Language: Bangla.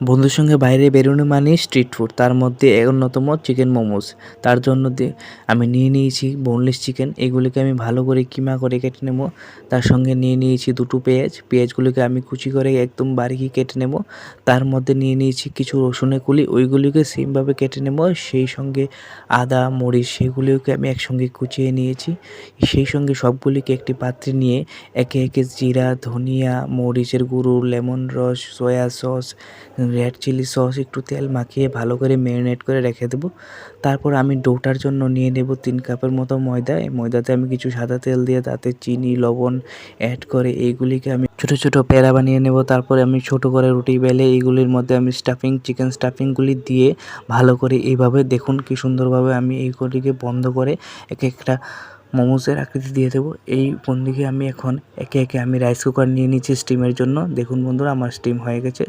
বন্ধুর সঙ্গে বাইরে বেরোনো মানে স্ট্রিট ফুড, তার মধ্যে অন্যতম চিকেন মোমোস। তার জন্য আমি নিয়ে নিয়েছি বোনলেস চিকেন, এগুলিকে আমি ভালো করে কিমা করে কেটে নেব। তার সঙ্গে নিয়ে নিয়েছি দুটো পেঁয়াজ, পেঁয়াজগুলিকে আমি কুচি করে একদম বারিকি কেটে নেব। তার মধ্যে নিয়ে নিয়েছি কিছু রসুনের কুলি, ওইগুলিকে সেমভাবে কেটে নেব। সেই সঙ্গে আদা মরিচ সেগুলিকে আমি একসঙ্গে কুচিয়ে নিয়েছি। সেই সঙ্গে সবগুলিকে একটি পাত্রে নিয়ে একে একে জিরা, ধনিয়া, মরিচের গুঁড়ো, লেমন রস, soya sauce, red chilli sauce, একটু তেল মাখিয়ে ভালো করে ম্যারিনেট করে রেখে দেবো। তারপর আমি ডোটার জন্য নিয়ে নেব 3 কাপের মতো ময়দা। এই ময়দাতে আমি কিছু সাদা তেল দিয়ে তাতে চিনি, লবণ অ্যাড করে এইগুলিকে আমি ছোট ছোট পেড়া বানিয়ে নেব। তারপরে আমি ছোট করে রুটি বেলে এইগুলির মধ্যে আমি চিকেন স্টাফিংগুলি দিয়ে ভালো করে এইভাবে দেখুন কি সুন্দরভাবে আমি এইগুলিকে বন্ধ করে এক একটা মোমোসের আকৃতি দিয়ে দেবো। এই বন্দিকে আমি এখন একে একে আমি রাইস কুকার নিয়ে নিচ্ছি স্টিমের জন্য। দেখুন বন্ধুরা, আমার স্টিম হয়ে গেছে।